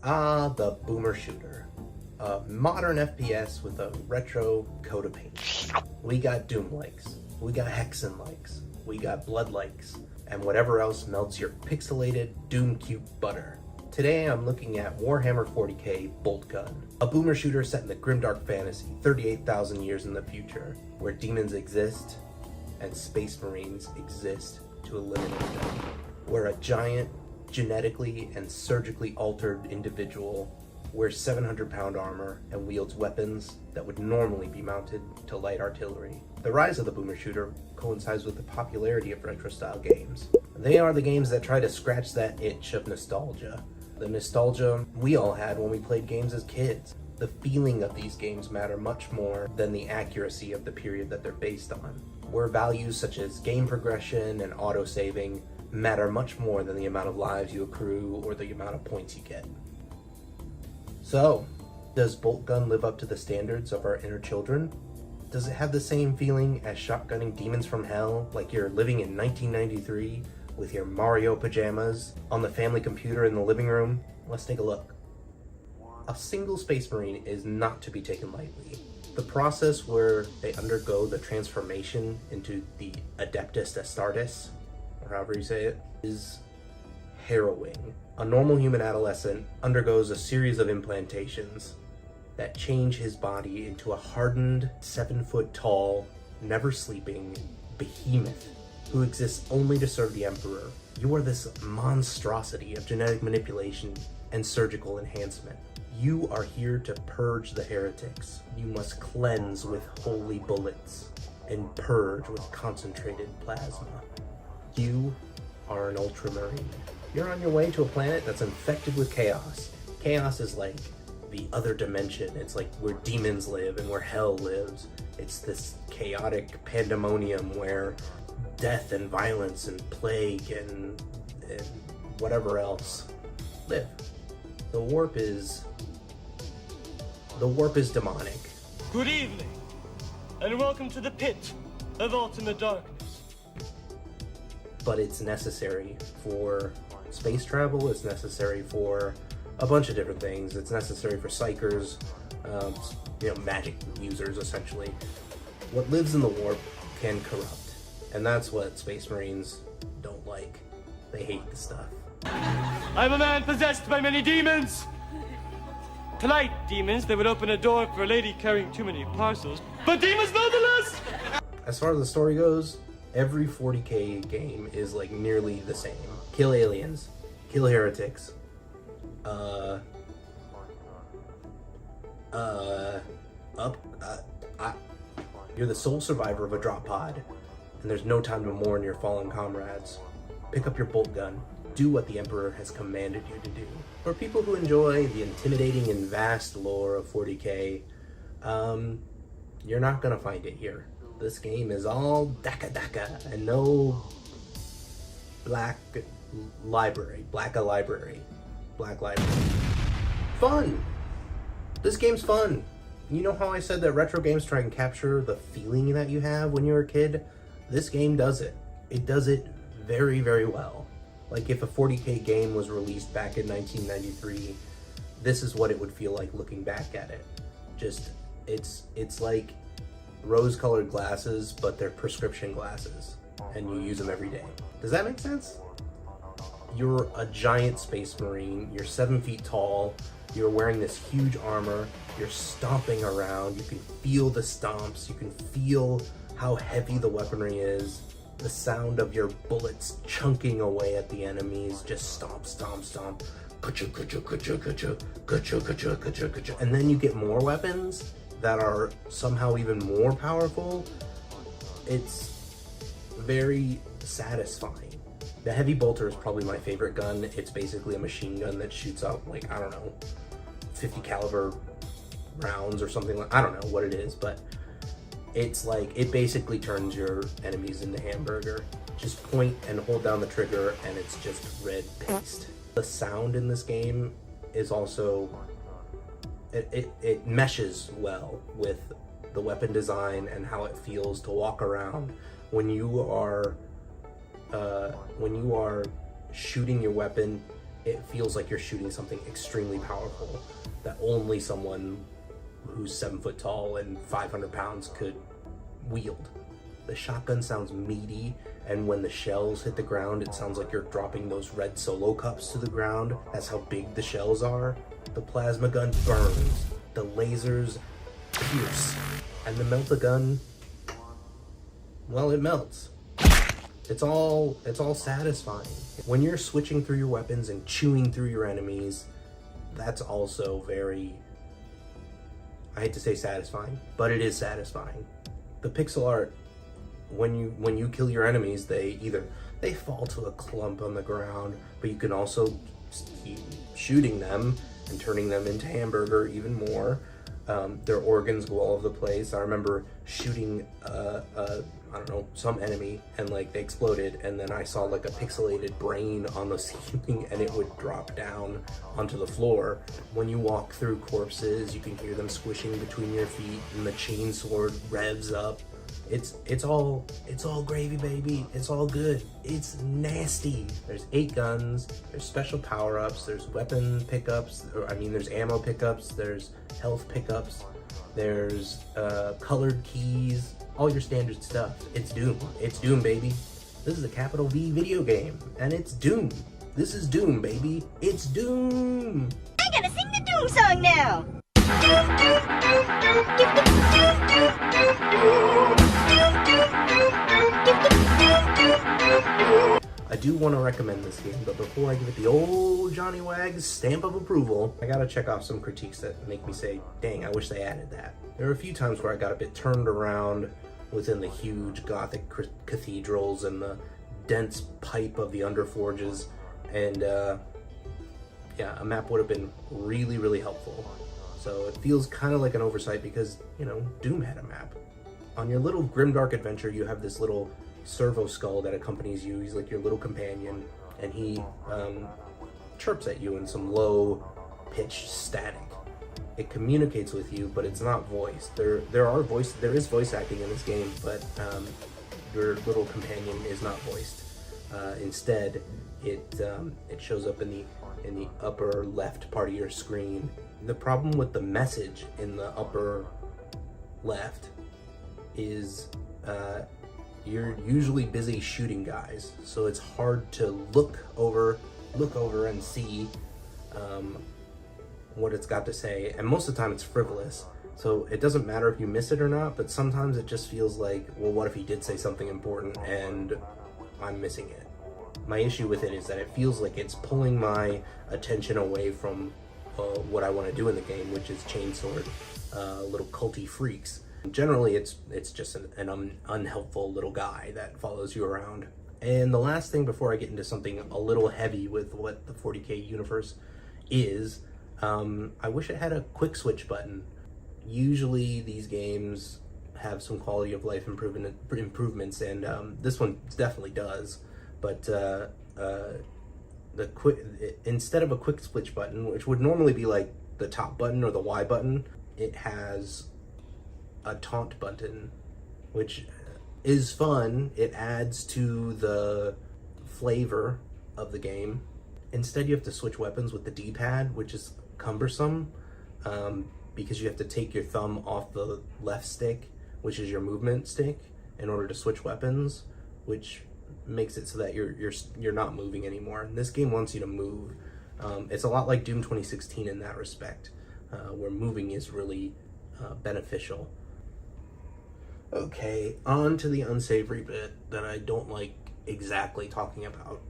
Ah, the Boomer Shooter. A modern FPS with a retro coat of paint. We got Doom likes, we got Hexen likes, we got Blood likes, and whatever else melts your pixelated Doom cute butter. Today I'm looking at Warhammer 40k Boltgun, a boomer shooter set in the grimdark fantasy 38,000 years in the future, where demons exist and space marines exist to eliminate them. Where a giant, genetically and surgically altered individual wears 700-pound armor and wields weapons that would normally be mounted to light artillery. The rise of the boomer shooter coincides with the popularity of retro-style games. They are the games that try to scratch that itch of nostalgia. The nostalgia we all had when we played games as kids. The feeling of these games matter much more than the accuracy of the period that they're based on. Where values such as game progression and auto-saving matter much more than the amount of lives you accrue or the amount of points you get. So, does Boltgun live up to the standards of our inner children? Does it have the same feeling as shotgunning demons from hell, like you're living in 1993 with your Mario pajamas on the family computer in the living room? Let's take a look. A single Space Marine is not to be taken lightly. The process where they undergo the transformation into the Adeptus Astartes, or however you say it, is harrowing. A normal human adolescent undergoes a series of implantations that change his body into a hardened, 7-foot-tall, never-sleeping behemoth who exists only to serve the Emperor. You are this monstrosity of genetic manipulation and surgical enhancement. You are here to purge the heretics. You must cleanse with holy bullets and purge with concentrated plasma. You are an Ultramarine. You're on your way to a planet that's infected with chaos. Chaos is like the other dimension. It's like where demons live and where hell lives. It's this chaotic pandemonium where death and violence and plague and whatever else live. The warp is demonic. Good evening, and welcome to the pit of ultimate darkness. But it's necessary for space travel, it's necessary for a bunch of different things. It's necessary for psychers, magic users essentially. What lives in the warp can corrupt, and that's what Space Marines don't like. They hate the stuff. I'm a man possessed by many demons. Polite demons that would open a door for a lady carrying too many parcels, but demons nonetheless! As far as the story goes, every 40k game is like nearly the same. Kill aliens, kill heretics, you're the sole survivor of a drop pod, and there's no time to mourn your fallen comrades. Pick up your bolt gun, do what the Emperor has commanded you to do. For people who enjoy the intimidating and vast lore of 40k, you're not gonna find it here. This game is all daka and no black library. Fun! This game's fun. You know how I said that retro games try and capture the feeling that you have when you're a kid? This game does it. It does it very, very well. Like if a 40k game was released back in 1993, this is what it would feel like looking back at it. Just, it's like rose-colored glasses, but they're prescription glasses, and you use them every day. Does that make sense? You're a giant Space Marine, you're 7 feet tall, you're wearing this huge armor, you're stomping around, you can feel the stomps, you can feel how heavy the weaponry is, the sound of your bullets chunking away at the enemies, just stomp, stomp, stomp, ka-cha, ka-cha, ka-cha, ka-cha, ka-cha, ka-cha, ka-cha, ka-cha. And then you get more weapons that are somehow even more powerful. It's very satisfying. The heavy bolter is probably my favorite gun. It's basically a machine gun that shoots out like, I don't know, 50 caliber rounds or something like, I don't know what it is, but it's like, it basically turns your enemies into hamburger. Just point and hold down the trigger and it's just red paste. The sound in this game is also, it meshes well with the weapon design and how it feels to walk around when you are shooting your weapon it feels like you're shooting something extremely powerful that only someone who's 7 foot tall and 500 pounds could wield. The shotgun sounds meaty, and when the shells hit the ground, it sounds like you're dropping those red solo cups to the ground. That's how big the shells are. The plasma gun burns, the lasers pierce, and the melt-a-gun, well, it melts. It's all satisfying. When you're switching through your weapons and chewing through your enemies, that's also very, I hate to say satisfying, but it is satisfying. The pixel art, when you kill your enemies, they fall to a clump on the ground, but you can also keep shooting them and turning them into hamburger even more. Their organs go all over the place. I remember shooting I don't know, some enemy, and like they exploded, and then I saw like a pixelated brain on the ceiling, and it would drop down onto the floor. When you walk through corpses, you can hear them squishing between your feet, and the chainsword revs up. It's all gravy, baby. It's all good. It's nasty. There's 8 guns, there's special power-ups, there's weapon pickups, there's ammo pickups, there's health pickups, there's colored keys, all your standard stuff. It's Doom. It's Doom, baby. This is a capital V video game, and it's Doom. This is Doom, baby. It's Doom. I gotta sing the Doom song now. I do want to recommend this game, but before I give it the old Johnny Wag's stamp of approval, I gotta check off some critiques that make me say, dang, I wish they added that. There are a few times where I got a bit turned around within the huge Gothic cathedrals and the dense pipe of the Underforges, and yeah, a map would have been really, really helpful. So it feels kind of like an oversight because, you know, Doom had a map. On your little grimdark adventure, you have this little servo skull that accompanies you. He's like your little companion, and he chirps at you in some low-pitched static. It communicates with you, but it's not voiced. There is voice acting in this game, but your little companion is not voiced. Instead, it shows up in the upper left part of your screen. The problem with the message in the upper left is you're usually busy shooting guys, so it's hard to look over and see what it's got to say, and most of the time it's frivolous, so it doesn't matter if you miss it or not, but sometimes it just feels like, well, what if he did say something important and I'm missing it? My issue with it is that it feels like it's pulling my attention away from what I want to do in the game, which is chainsword little culty freaks. Generally, it's just an unhelpful little guy that follows you around. And the last thing before I get into something a little heavy with what the 40K universe is, I wish it had a quick switch button. Usually these games have some quality of life improvements, and this one definitely does. But instead of a quick switch button, which would normally be like the top button or the Y button, it has a taunt button, which is fun. It adds to the flavor of the game. Instead, you have to switch weapons with the D-pad, which is cumbersome because you have to take your thumb off the left stick, which is your movement stick, in order to switch weapons, which makes it so that you're not moving anymore. And this game wants you to move. It's a lot like Doom 2016 in that respect, where moving is really beneficial. Okay, on to the unsavory bit that I don't like exactly talking about,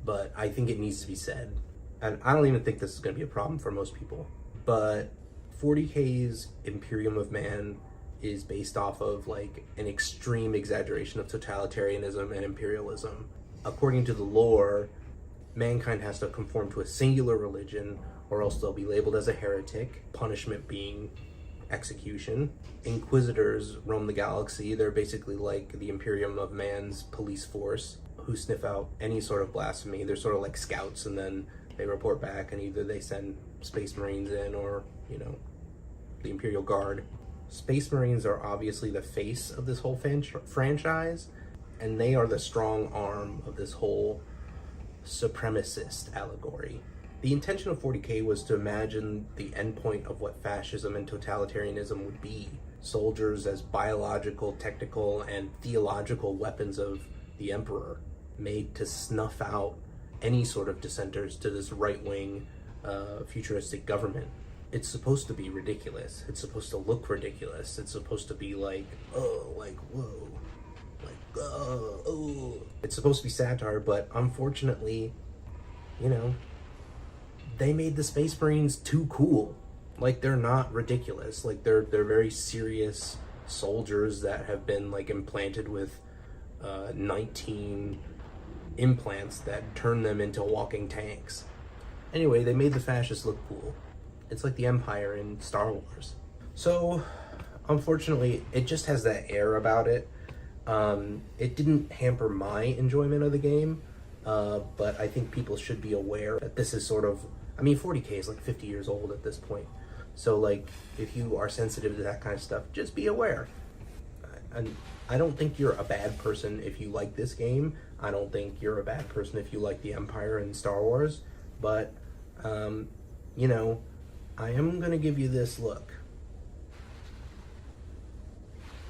but I think it needs to be said. And I don't even think this is going to be a problem for most people. But 40K's Imperium of Man is based off of like an extreme exaggeration of totalitarianism and imperialism. According to the lore, mankind has to conform to a singular religion or else they'll be labeled as a heretic, punishment being execution. Inquisitors roam the galaxy. They're basically like the Imperium of Man's police force who sniff out any sort of blasphemy. They're sort of like scouts, and then they report back, and either they send Space Marines in or, you know, the Imperial Guard. Space Marines are obviously the face of this whole franchise, and they are the strong arm of this whole supremacist allegory. The intention of 40K was to imagine the endpoint of what fascism and totalitarianism would be. Soldiers as biological, technical, and theological weapons of the Emperor, made to snuff out any sort of dissenters to this right-wing, futuristic government. It's supposed to be ridiculous. It's supposed to look ridiculous. It's supposed to be like, oh, like, whoa, like, oh. It's supposed to be satire, but unfortunately, you know, they made the Space Marines too cool. Like, they're not ridiculous. Like, they're very serious soldiers that have been, like, implanted with 19 implants that turn them into walking tanks. Anyway, they made the fascists look cool. It's like the Empire in Star Wars. So, unfortunately, it just has that air about it. It didn't hamper my enjoyment of the game, but I think people should be aware that this is sort of, I mean, 40K is like 50 years old at this point. So, like, if you are sensitive to that kind of stuff, just be aware. And I don't think you're a bad person if you like this game. I don't think you're a bad person if you like the Empire and Star Wars. But, you know, I am going to give you this look.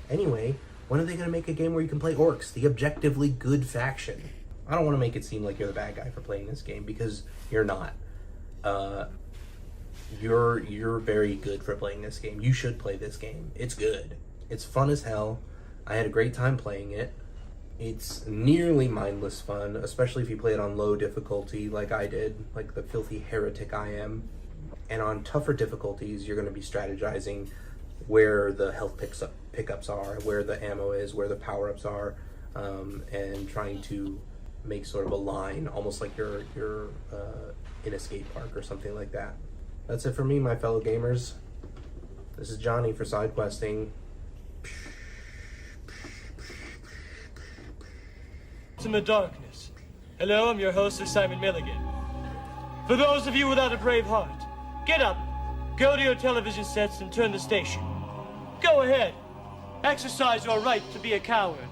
Anyway, when are they going to make a game where you can play orcs, the objectively good faction? I don't want to make it seem like you're the bad guy for playing this game, because you're not. You're very good for playing this game. You should play this game. It's good. It's fun as hell. I had a great time playing it. It's nearly mindless fun, especially if you play it on low difficulty like I did, like the filthy heretic I am. And on tougher difficulties, you're going to be strategizing where the health pickups are, where the ammo is, where the power-ups are, and trying to make sort of a line, almost like you're in a skate park or something like that. That's it for me, my fellow gamers. This is Johnny for SideQuesting. In the darkness. Hello, I'm your host, Simon Milligan. For those of you without a brave heart, get up, go to your television sets and turn the station. Go ahead. Exercise your right to be a coward.